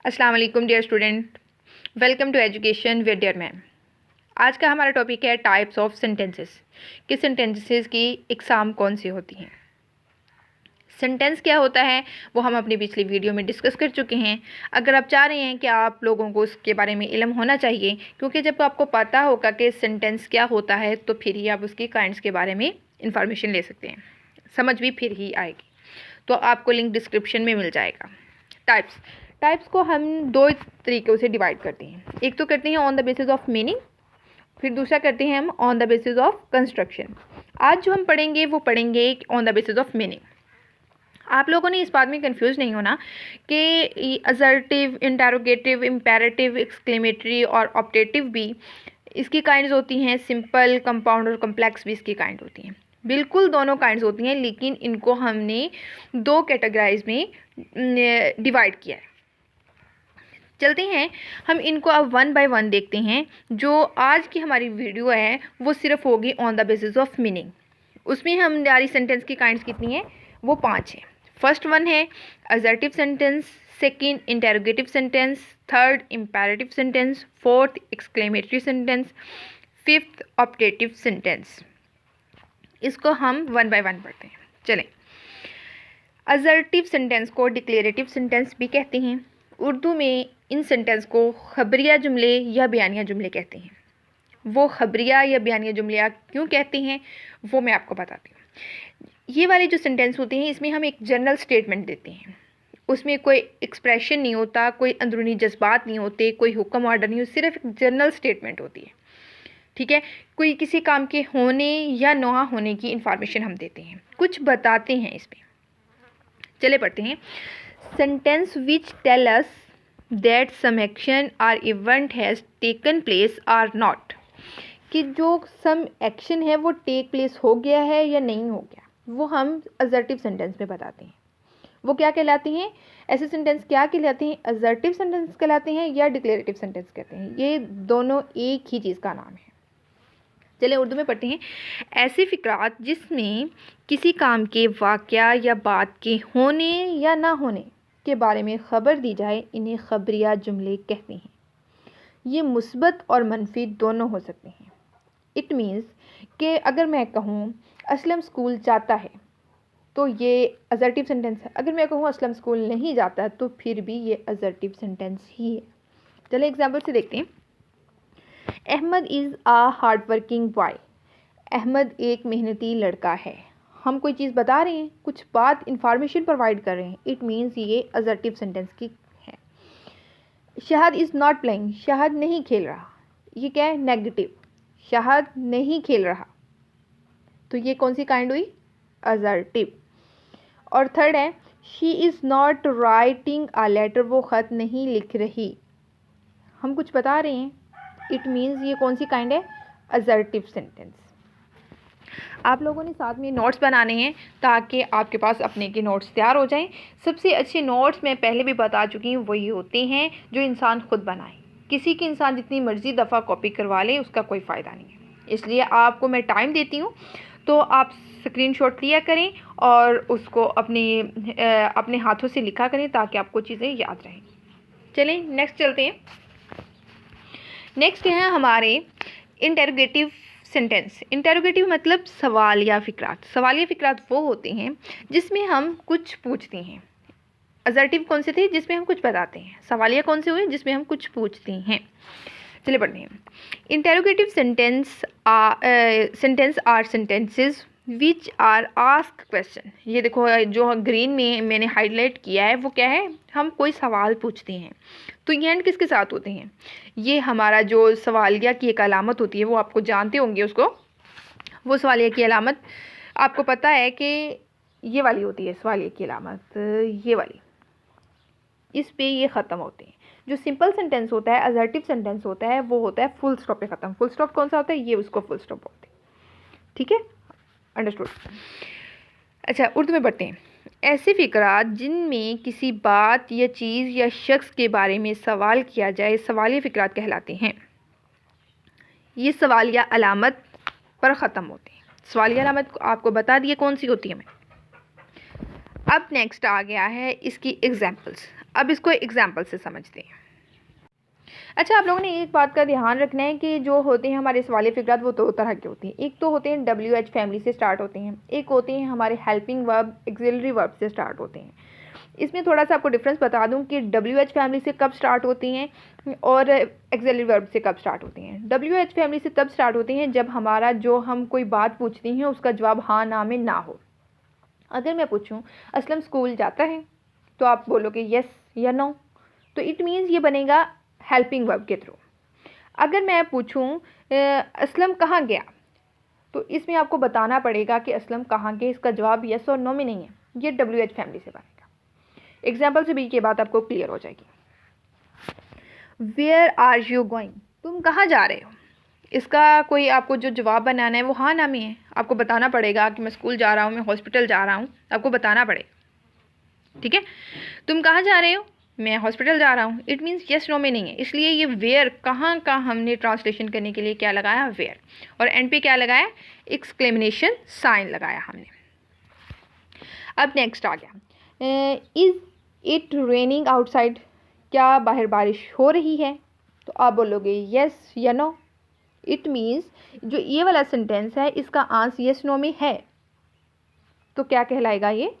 अस्सलाम वालेकुम dear student, welcome to education with dear ma'am. आज का हमारा टॉपिक है टाइप्स ऑफ सेंटेंसेस कि सेंटेंसेस की इकसाम कौन सी होती हैं। सेंटेंस क्या होता है वो हम अपनी पिछली वीडियो में डिस्कस कर चुके हैं। अगर आप चाह रहे हैं कि आप लोगों को उसके बारे में इल्म होना चाहिए, क्योंकि जब आपको पता होगा कि सेंटेंस क्या होता है तो फिर ही आप उसकी काइंड्स के बारे में इंफॉर्मेशन ले सकते हैं, समझ भी फिर ही आएगी। तो आपको लिंक डिस्क्रिप्शन में मिल जाएगा। टाइप्स को हम दो तरीक़ों से डिवाइड करते हैं। एक तो करते हैं on the basis of meaning, फिर दूसरा करते हैं हम on the basis of construction. आज जो हम पढ़ेंगे वो पढ़ेंगे on the basis of meaning. आप लोगों ने इस बात में कंफ्यूज नहीं होना कि असर्टिव, इंटरोगेटिव, इम्पेरेटिव, एक्सक्लेमेटरी और ऑप्टेटिव भी इसकी काइंड्स होती हैं। सिंपल, कंपाउंड और कम्प्लेक्स भी इसकी काइंड होती हैं। बिल्कुल दोनों काइंड्स होती हैं, लेकिन इनको हमने दो कैटेगराइज में डिवाइड किया है। चलते हैं हम इनको अब वन बाय वन देखते हैं। जो आज की हमारी वीडियो है वो सिर्फ होगी on the basis of meaning. उसमें हमारी सेंटेंस की काइंड्स कितनी हैं, वो 5 हैं। फर्स्ट वन है assertive sentence, second interrogative sentence, third imperative sentence, fourth exclamatory sentence, fifth optative sentence. इसको हम वन बाय वन पढ़ते हैं। चलें, असर्टिव सेंटेंस को डिक्लेरेटिव सेंटेंस भी कहते हैं। उर्दू में इन सेंटेंस को खबरिया जुमले या बयानिया जुमले कहते हैं। वो खबरिया या बयानिया जुमले क्यों कहते हैं वो मैं आपको बताती हूँ। ये वाले जो सेंटेंस होते हैं इसमें हम एक जनरल स्टेटमेंट देते हैं। उसमें कोई एक्सप्रेशन नहीं होता, कोई अंदरूनी जज्बात नहीं होते, कोई हुक्म ऑर्डर नहीं होता, सिर्फ एक जनरल स्टेटमेंट होती है। ठीक है, कोई किसी काम के होने या ना होने की इंफॉर्मेशन हम देते हैं, कुछ बताते हैं इसमें। चले पढ़ते हैं। Sentence which tell us that some action और event has taken place or not, कि जो सम एक्शन है वो टेक प्लेस हो गया है या नहीं हो गया, वो हम असर्टिव सेंटेंस में बताते हैं। वो क्या कहलाते हैं, ऐसे सेंटेंस क्या कहलाते हैं, असर्टिव सेंटेंस कहलाते हैं या डिक्लेरेटिव सेंटेंस कहते हैं। ये दोनों एक ही चीज़ का नाम है। चलिए उर्दू में पढ़ते हैं। ऐसे फ़िक्रात जिसमें किसी काम के वाक़या या बात के होने या ना होने के बारे में ख़बर दी जाए, इन्हें खबरिया जुमले कहते हैं। ये मुस्बत और मनफी दोनों हो सकते हैं। इट मीन्स कि अगर मैं कहूँ असलम स्कूल जाता है तो ये असर्टिव सेंटेंस है। अगर मैं कहूँ असलम स्कूल नहीं जाता तो फिर भी ये असर्टिव सेंटेंस ही है। चलिए एग्जाम्पल से देखते हैं। Ahmed is a hard working boy. Ahmed एक मेहनती लड़का है। हम कोई चीज़ बता रहे हैं, कुछ बात इंफॉर्मेशन प्रोवाइड कर रहे हैं। इट मीन्स ये असर्टिव सेंटेंस की है। शहद इज़ नॉट प्लेइंग। शहद नहीं खेल रहा। ये क्या है, नेगेटिव। शहद नहीं खेल रहा, तो ये कौन सी काइंड हुई, असर्टिव। और थर्ड है she is not writing a letter. वो ख़त नहीं लिख रही। हम कुछ बता रहे हैं, इट मीन्स ये कौन सी काइंड है, असर्टिव सेंटेंस। आप लोगों ने साथ में नोट्स बनाने हैं ताकि आपके पास अपने के नोट्स तैयार हो जाएं। सबसे अच्छे नोट्स मैं पहले भी बता चुकी हूँ, वही होते हैं जो इंसान खुद बनाए। किसी की इंसान जितनी मर्ज़ी दफ़ा कॉपी करवा ले उसका कोई फ़ायदा नहीं है। इसलिए आपको मैं टाइम देती हूँ तो आप स्क्रीनशॉट लिया करें और उसको अपने हाथों से लिखा करें ताकि आपको चीज़ें याद रहें। चलें नेक्स्ट चलते हैं। नेक्स्ट है हमारे इंटेरोगेटिव सेंटेंस। इंटेरोगेटिव मतलब सवाल या फ़िक्रात। सवाल या फ़िक्रात वो होते हैं जिसमें हम कुछ पूछते हैं। असर्टिव कौन से थे, जिसमें हम कुछ बताते हैं। सवालिया कौन से हुए, जिसमें हम कुछ पूछते हैं। चलिए पढ़ते हैं। Interrogative sentence are sentences which are ask question. ये देखो जो ग्रीन में मैंने हाईलाइट किया है वो क्या है, हम कोई सवाल पूछते हैं। तो ये एंड किसके साथ होते हैं, ये हमारा जो सवालिया की एक अलामत होती है वो आपको जानते होंगे उसको। वो सवालिया की अलामत आपको पता है कि ये वाली होती है, सवालिया की अलामत ये वाली, इस पे ये ख़त्म होते हैं। जो सिंपल सेंटेंस होता है, असर्टिव सेंटेंस होता है, वो होता है फुल स्टॉप पे ख़त्म। फुल स्टॉप कौन सा होता है, ये उसको फुल स्टॉप बोलते हैं। ठीक है, अंडरस्टूड। अच्छा उर्दू में पढ़ते हैं। ऐसे फ़िक्रात जिनमें किसी बात या चीज़ या शख्स के बारे में सवाल किया जाए, सवालिया फ़िक्रात कहलाते हैं। ये सवालिया अलामत पर ख़त्म होते हैं। सवालिया अलामत आपको बता दिए कौन सी होती है मैं। अब नेक्स्ट आ गया है इसकी एग्जाम्पल्स। अब इसको एग्जाम्पल से समझते हैं। अच्छा, आप लोगों ने एक बात का ध्यान रखना है कि जो होते हैं हमारे सवालिया फ़िक्रात वो दो तरह के होते हैं। एक तो होते हैं WH फैमिली से स्टार्ट होते हैं, एक होते हैं हमारे हेल्पिंग वर्ब एक्सिलरी वर्ब से स्टार्ट होते हैं। इसमें थोड़ा सा आपको डिफरेंस बता दूं कि WH फैमिली से कब स्टार्ट होती हैं और एक्सिलरी वर्ब से कब स्टार्ट होती हैं। WH फैमिली से तब स्टार्ट होती हैं जब हमारा जो हम कोई बात पूछते हैं उसका जवाब हाँ ना में ना हो। अगर मैं पूछूं असलम स्कूल जाता है तो आप बोलोगे यस या नो, तो इट मीन्स ये बनेगा हेल्पिंग वर्ब के थ्रू। अगर मैं पूछूं असलम कहाँ गया, तो इसमें आपको बताना पड़ेगा कि असलम कहाँ गए, इसका जवाब यस और नो में नहीं है, ये WH फैमिली से बनेगा। एग्जाम्पल से भी ये बात आपको क्लियर हो जाएगी। वेयर आर यू गोइंग, तुम कहाँ जा रहे हो, इसका कोई आपको जो जवाब बनाना है वो हाँ ना में है। आपको बताना पड़ेगा कि मैं स्कूल जा रहा हूँ, मैं हॉस्पिटल जा रहा हूँ, आपको बताना पड़ेगा। ठीक है, तुम कहाँ जा रहे हो, मैं हॉस्पिटल जा रहा हूँ, इट मीन्स यस नो में नहीं है। इसलिए ये वेयर कहाँ का हमने ट्रांसलेशन करने के लिए क्या लगाया, वेयर, और एंड पे क्या लगाया, एक्सक्लेमेशन साइन लगाया हमने। अब नेक्स्ट आ गया, इज़ इट रेनिंग आउटसाइड, क्या बाहर बारिश हो रही है, तो आप बोलोगे यस या नो। इट मीन्स जो ये वाला सेंटेंस है इसका आंसर यस नो में है, तो क्या कहलाएगा, ये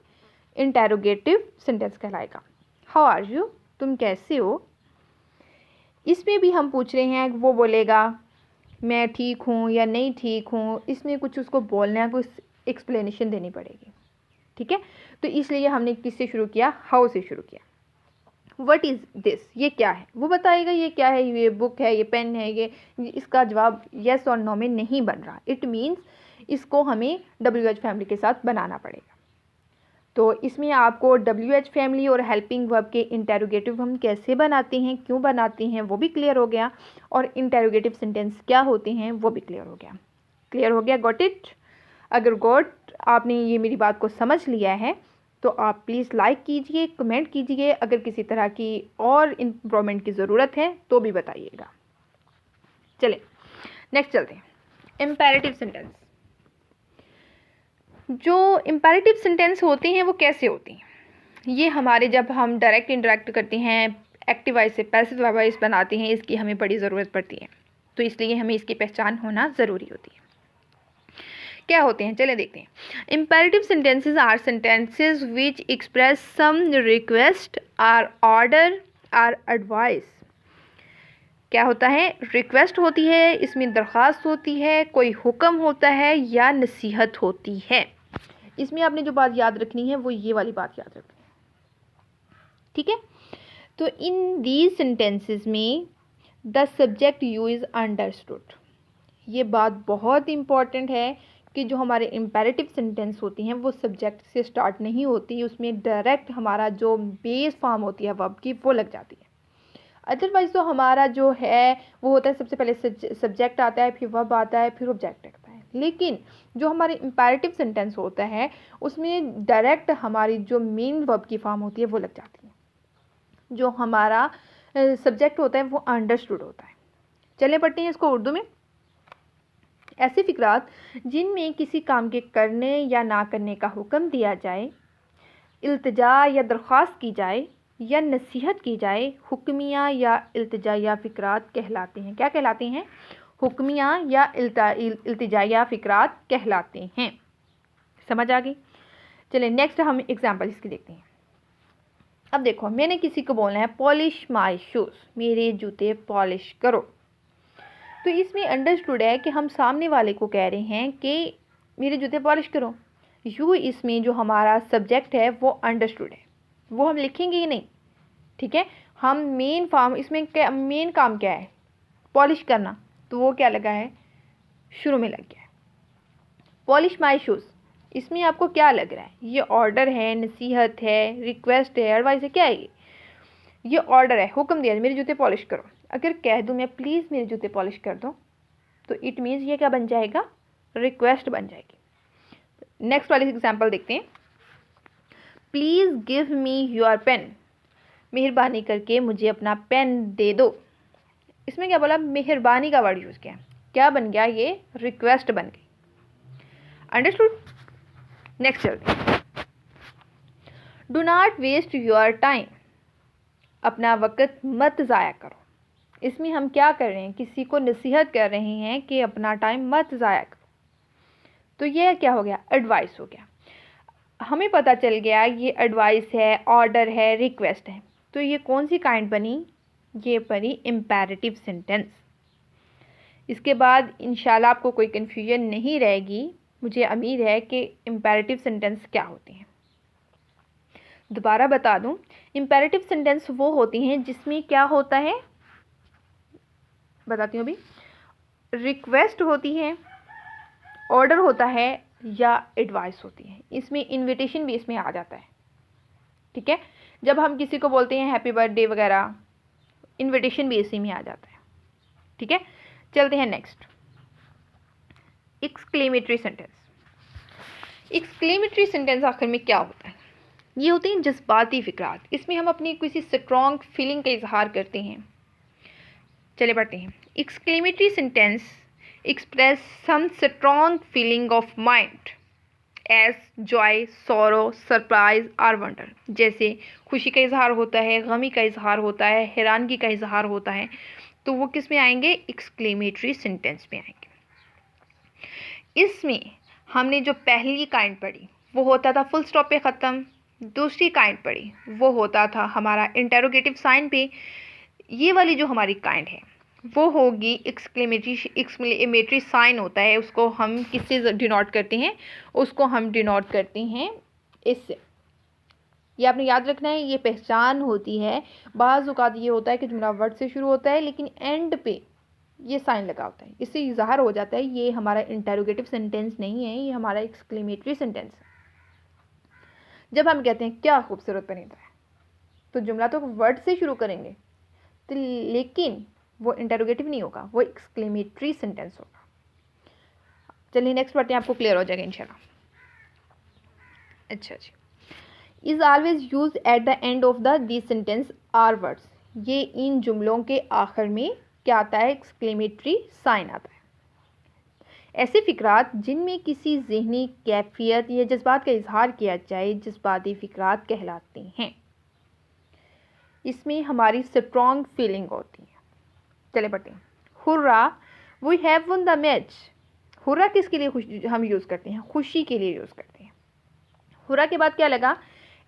इंटेरोगेटिव सेंटेंस कहलाएगा। हाउ आर यू, तुम कैसे हो। इसमें भी हम पूछ रहे हैं, वो बोलेगा मैं ठीक हूँ या नहीं ठीक हूँ, इसमें कुछ उसको बोलना है, कुछ एक्सप्लेनेशन देनी पड़ेगी। ठीक है, तो इसलिए हमने किससे शुरू किया, हाउ से शुरू किया। व्हाट इज़ दिस, ये क्या है, वो बताएगा ये क्या है, ये बुक है, ये पेन है, ये इसका जवाब येस और नो में नहीं बन रहा। इट मीन्स इसको हमें WH फैमिली के साथ बनाना पड़ेगा। तो इसमें आपको WH फैमिली और हेल्पिंग वर्ब के इंटेरोगेटिव हम कैसे बनाते हैं, क्यों बनाते हैं, वो भी क्लियर हो गया, और इंटेरोगेटिव सेंटेंस क्या होते हैं वो भी क्लियर हो गया। क्लियर हो गया, गॉट इट। अगर गॉट आपने ये मेरी बात को समझ लिया है तो आप प्लीज़ लाइक कीजिए, कमेंट कीजिए। अगर किसी तरह की और इम्प्रूवमेंट की ज़रूरत है तो भी बताइएगा। चलिए नेक्स्ट चलते हैं, इम्पेरेटिव सेंटेंस। जो इम्पेरेटिव सेंटेंस होते हैं वो कैसे होती हैं, ये हमारे जब हम डायरेक्ट इंटरेक्ट करते हैं, एक्टिव वॉइस से पैसिव वॉइस बनाते हैं, इसकी हमें बड़ी ज़रूरत पड़ती है, तो इसलिए हमें इसकी पहचान होना ज़रूरी होती है। क्या होते हैं, चले देखते हैं। Imperative sentences are sentences which express some request or order or advice. क्या होता है, रिक्वेस्ट होती है, इसमें दरख्वास्त होती है, कोई हुक्म होता है या नसीहत होती है। इसमें आपने जो बात याद रखनी है वो ये वाली बात याद रखनी है। ठीक है, तो इन दीज सेंटेंसेस में the subject you is understood. ये बात बहुत इंपॉर्टेंट है कि जो हमारे इम्पेरेटिव सेंटेंस होती हैं वो सब्जेक्ट से स्टार्ट नहीं होती, उसमें डायरेक्ट हमारा जो बेस फॉर्म होती है वर्ब की वो लग जाती है। अदरवाइज़ तो हमारा जो है वो होता है, सबसे पहले सब्जेक्ट आता है, फिर वर्ब आता है, फिर ऑब्जेक्ट आता है। लेकिन जो हमारे इम्पेरेटिव सेंटेंस होता है उसमें डायरेक्ट हमारी जो मेन वर्ब की फॉर्म होती है वो लग जाती है। जो हमारा सब्जेक्ट होता है वो अंडरस्टूड होता है। चले पढ़ते हैं इसको उर्दू में। ऐसे फ़िक्रात जिनमें किसी काम के करने या ना करने का हुक्म दिया जाए, इल्तिजा या दरख्वास्त की जाए या नसीहत की जाए, हुक्मिया या इल्तिजा या फ़िक्रात कहलाते हैं। क्या कहलाते हैं, हुक्मिया या इल्तिजा या फ़िक्रात कहलाते हैं। समझ आ गई। चलिए नेक्स्ट हम एग्जाम्पल इसकी देखते हैं। अब देखो, मैंने किसी को बोलना है पॉलिश माई शूज़, मेरे जूते पॉलिश करो, तो इसमें अंडरस्टूड है कि हम सामने वाले को कह रहे हैं कि मेरे जूते पॉलिश करो। यू इसमें जो हमारा सब्जेक्ट है वो अंडरस्टूड है, वो हम लिखेंगे ही नहीं। ठीक है, हम मेन फॉर्म, इसमें क्या मेन काम क्या है, पॉलिश करना, तो वो क्या लगा है, शुरू में लग गया है। पॉलिश माई शूज़, इसमें आपको क्या लग रहा है, ये ऑर्डर है, नसीहत है, रिक्वेस्ट है, एडवाइस है, क्या है ये ऑर्डर है, हुक्म दिया मेरे जूते पॉलिश करो। अगर कह दूँ मैं प्लीज़ मेरे जूते पॉलिश कर दो, तो इट मीन्स ये क्या बन जाएगा, रिक्वेस्ट बन जाएगी। नेक्स्ट वाली एग्जांपल देखते हैं। Please give me your pen, मेहरबानी करके मुझे अपना पेन दे दो। इसमें क्या बोला, मेहरबानी का वर्ड यूज़ किया, क्या बन गया, ये रिक्वेस्ट बन गई। अंडरस्टूड। नेक्स्ट चलते हैं। Do not waste your time, अपना वक्त मत ज़ाया करो। इसमें हम क्या कर रहे हैं, किसी को नसीहत कर रहे हैं कि अपना टाइम मत ज़ाया करो। तो ये क्या हो गया, एडवाइस हो गया। हमें पता चल गया ये एडवाइस है, ऑर्डर है, रिक्वेस्ट है। तो ये कौन सी काइंड बनी, ये बनी इम्पेरेटिव सेंटेंस। इसके बाद इंशाल्लाह आपको कोई कन्फ्यूजन नहीं रहेगी। मुझे उम्मीद है कि इम्पेरेटिव सेंटेंस क्या होती हैं। दोबारा बता दूं, इम्पेरेटिव सेंटेंस वो होती हैं जिसमें क्या होता है, बताती हूँ अभी। रिक्वेस्ट होती है, ऑर्डर होता है या एडवाइस होती है। इसमें इनविटेशन भी इसमें आ जाता है, ठीक है। जब हम किसी को बोलते हैं हैप्पी बर्थडे वगैरह, इनविटेशन भी इसी में आ जाता है, ठीक है। चलते हैं next, exclamatory sentence. Exclamatory sentence आखिर में क्या होता है, ये होते हैं जज्बाती फिक्रात। इसमें हम अपनी किसी स्ट्रॉन्ग फीलिंग का इजहार करते हैं। चले बढ़ते हैं। Exclamatory sentence express some strong feeling of mind as joy, sorrow, surprise और वंडर। जैसे खुशी का इजहार होता है, गमी का इजहार होता है, हैरानगी का इजहार होता है, तो वो किस में आएंगे, एक्सक्लेमेटरी सेंटेंस में आएंगे। इसमें हमने जो पहली काइंड पढ़ी वो होता था फुल स्टॉप पे ख़त्म। दूसरी काइंड पढ़ी वो होता था हमारा इंटेरोगेटिव साइन पे। ये वाली जो हमारी काइंड है वो होगी एक्सक्लेमेटरी साइन होता है, उसको हम किससे डिनोट करते हैं, उसको हम डिनोट करते हैं इससे। ये आपने याद रखना है, ये पहचान होती है। बाज़ औक़ात ये होता है कि जुमला वर्ड से शुरू होता है लेकिन एंड पे ये साइन लगा होता है, इससे इज़हार हो जाता है ये हमारा इंटेरोगेटिव सेंटेंस नहीं है, ये हमारा एक्सक्लेमेटरी सेंटेंस है। जब हम कहते हैं क्या खूबसूरत बनीदा है, तो जुमला तो वर्ड से शुरू करेंगे, तो लेकिन वो इंटेरोगेटिव नहीं होगा, वो एक्सक्लेमेटरी सेंटेंस होगा। चलिए नेक्स्ट बातें आपको क्लियर हो जाएगा इंशाल्लाह। अच्छा जी, is always use at the end of this sentence or words. ये इन जुमलों के आखिर में क्या आता है, एक्सक्लेमेटरी साइन आता है। ऐसे फ़िक्रात जिनमें किसी ज़हनी कैफियत या जज्बात का इजहार किया जाए जज्बाती फ़िक्रात कहलाते हैं। इसमें हमारी स्ट्रॉन्ग फीलिंग होती है। चले बढ़ते हैं। Hurrah, we have won the match. Hurrah किसके लिए हम यूज़ करते हैं, खुशी के लिए यूज़ करते हैं। हुर्रा के बाद क्या लगा,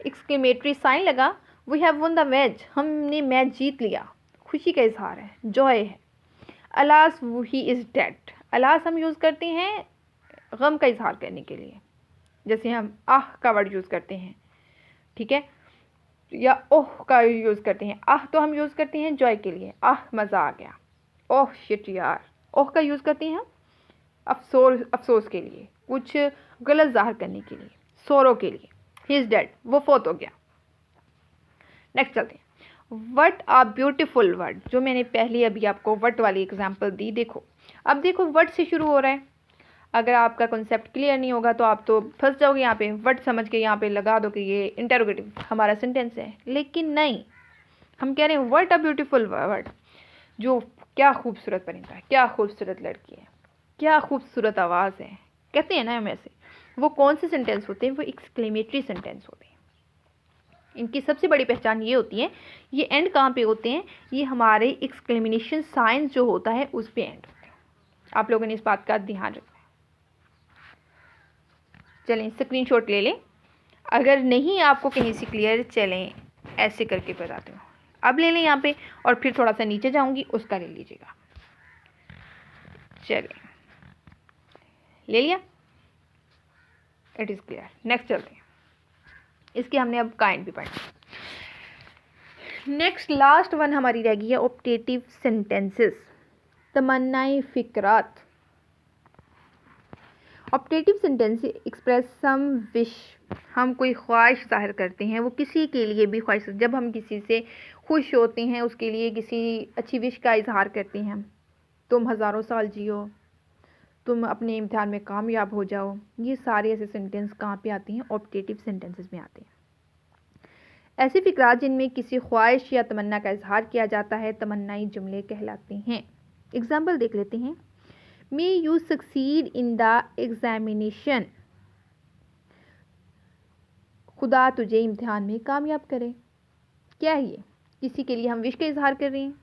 एक्सक्लेमेटरी साइन लगा, we have won the match, हमने मैच जीत लिया, खुशी का इजहार है, जॉय है। Alas he is dead, alas हम यूज़ करते हैं गम का इजहार करने के लिए, जैसे हम आह का वर्ड यूज़ करते हैं, ठीक है, या ओह का यूज़ करते हैं। आह तो हम यूज़ करते हैं जॉय के लिए, आह मज़ा आ गया, ओह शिट यार। ओह का यूज़ करते हैं हम अफसोस के लिए, कुछ गलत ज़ाहिर करने के लिए, सोरो के लिए। ही इज़ डेड, वो फोत हो गया। नेक्स्ट चलते हैं। वट आ ब्यूटिफुल वर्ड, जो मैंने पहले अभी आपको वट वाली एग्जाम्पल दी। देखो अब देखो वट से शुरू हो रहा है। अगर आपका कॉन्सेप्ट क्लियर नहीं होगा तो आप तो फंस जाओगे यहाँ पे, वट समझ के यहाँ पे लगा दो कि ये इंटेरोगेटिव हमारा सेंटेंस है, लेकिन नहीं, हम कह रहे हैं वट अ ब्यूटिफुल वर्ड, जो क्या खूबसूरत परिंदा है, क्या खूबसूरत लड़की है, क्या खूबसूरत आवाज़ है, कहते हैं ना हम ऐसे। वो कौन से सेंटेंस होते हैं, वो एक्सक्लेमेटरी सेंटेंस होते हैं। इनकी सबसे बड़ी पहचान ये होती है, ये एंड कहाँ पे होते हैं, ये हमारे एक्सक्लेमेशन साइंस जो होता है उस पे एंड होते हैं। आप लोगों ने इस बात का ध्यान रखना है। चलें स्क्रीनशॉट ले लें, अगर नहीं आपको कहीं से क्लियर, चलें ऐसे करके बताते हो। अब ले लें यहाँ पे, और फिर थोड़ा सा नीचे जाऊँगी, उसका ले लीजिएगा। चलें ले लिया, इट इज़ क्लियर। नेक्स्ट चलते हैं, इसकी हमने अब काइंड भी पढ़ी। नेक्स्ट लास्ट वन हमारी रह गई है ऑप्टेटिव सेंटेंसेस, तमन्नाए फिक्रात। Optative sentence express some wish, हम कोई ख्वाहिश जाहिर करते हैं, वो किसी के लिए भी ख्वाहिश, जब हम किसी से खुश होते हैं उसके लिए किसी अच्छी विश का इजहार करते हैं, तुम हज़ारों साल जियो, तुम अपने इम्तिहान में कामयाब हो जाओ। ये सारे ऐसे सेंटेंस कहाँ पे आते हैं, ऑप्टेटिव सेंटेंसेस में आते हैं। ऐसे फ़िक्रात जिनमें किसी ख्वाहिश या तमन्ना का इजहार किया जाता है तमन्नाई जुमले कहलाते हैं। एग्जाम्पल देख लेते हैं। May you succeed in the examination, खुदा तुझे इम्तिहान में कामयाब करे। क्या है ये, किसी के लिए हम विश का इजहार कर रहे हैं।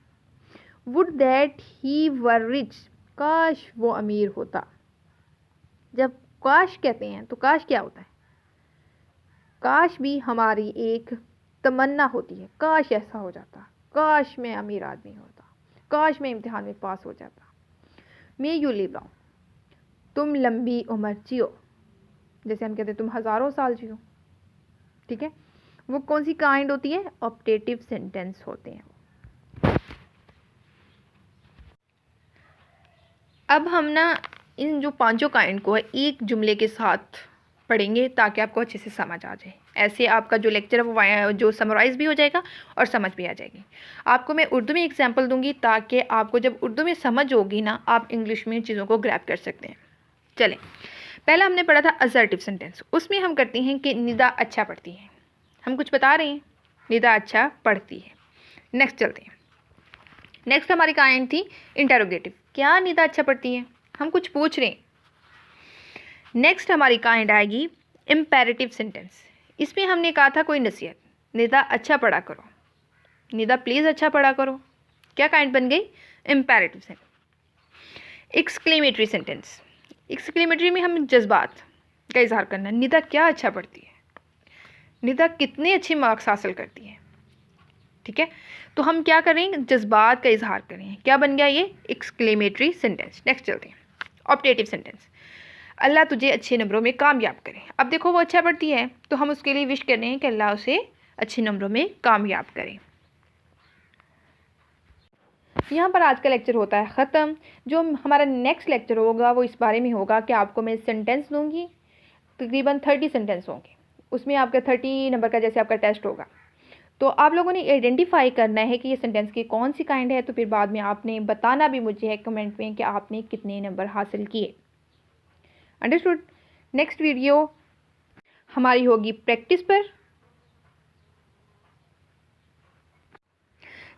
Would that he were rich, काश वो अमीर होता। जब काश कहते हैं तो काश क्या होता है? काश भी हमारी एक तमन्ना होती है, काश ऐसा हो जाता, काश मैं अमीर आदमी होता, काश मैं इम्तिहान में पास हो जाता। मे यू लिव लॉन्ग, तुम लंबी उम्र जियो। जैसे हम कहते हैं तुम हज़ारों साल जियो, ठीक है। वो कौन सी काइंड होती है? ऑप्टेटिव सेंटेंस होते हैं। अब हम ना इन जो पांचों काइंड को एक जुमले के साथ पढ़ेंगे ताकि आपको अच्छे से समझ आ जाए। ऐसे आपका जो लेक्चर है वो जो समराइज़ भी हो जाएगा और समझ भी आ जाएगी। आपको मैं उर्दू में एग्जांपल दूंगी ताकि आपको जब उर्दू में समझ होगी ना, आप इंग्लिश में चीज़ों को ग्रैब कर सकते हैं। चलें, पहला हमने पढ़ा था असर्टिव सेंटेंस। उसमें हम करते हैं कि निदा अच्छा पढ़ती है। हम कुछ बता रहे हैं, निदा अच्छा पढ़ती है। नेक्स्ट चलते हैं। नेक्स्ट हमारी काइंड थी इंटरोगेटिव। क्या निदा अच्छा पढ़ती है? हम कुछ पूछ रहे हैं। नेक्स्ट हमारी काइंड आएगी इम्पेरेटिव सेंटेंस। इसमें हमने कहा था कोई नसीहत, निदा अच्छा पढ़ा करो, निदा प्लीज़ अच्छा पढ़ा करो। क्या काइंड बन गई? Imperative sentence. Exclamatory sentence. Exclamatory में हम जज्बात का इजहार करना। निदा क्या अच्छा पढ़ती है, निदा कितने अच्छे मार्क्स हासिल करती है, ठीक है। तो हम क्या करें? जज्बात का इजहार करें। क्या बन गया ये? Exclamatory sentence. नेक्स्ट चलते हैं, ऑप्टेटिव सेंटेंस। अल्लाह तुझे अच्छे नंबरों में कामयाब करे। अब देखो वो अच्छा पढ़ती है तो हम उसके लिए विश कर रहे हैं कि अल्लाह उसे अच्छे नंबरों में कामयाब करे। यहाँ पर आज का लेक्चर होता है ख़त्म। जो हमारा नेक्स्ट लेक्चर होगा वो इस बारे में होगा कि आपको मैं सेंटेंस दूंगी, तकरीबन 30 सेंटेंस होंगे। उसमें आपका 30 नंबर का जैसे आपका टेस्ट होगा, तो आप लोगों ने आइडेंटिफाई करना है कि ये सेंटेंस की कौन सी काइंड है। तो फिर बाद में आपने बताना भी मुझे है कमेंट में कि आपने कितने नंबर हासिल किए। अंडरस्टूड? नेक्स्ट वीडियो हमारी होगी प्रैक्टिस पर।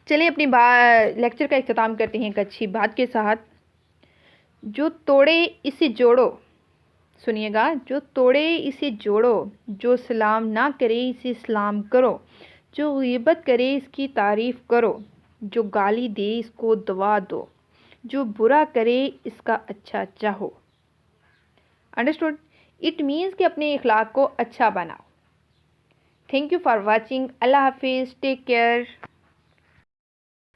चलिए अपनी लेक्चर का इख्तिताम करते हैं एक अच्छी बात के साथ। जो तोड़े इसे जोड़ो, सुनिएगा, जो तोड़े इसे जोड़ो, जो सलाम ना करे इसे सलाम करो, जो ग़ीबत करे इसकी तारीफ़ करो, जो गाली दे इसको दवा दो, जो बुरा करे इसका अच्छा चाहो। अंडरस्टूड? इट मीन्स कि अपने इखलाक को अच्छा बनाओ। Thank you for watching. अल्लाह हाफिज़, टेक केयर।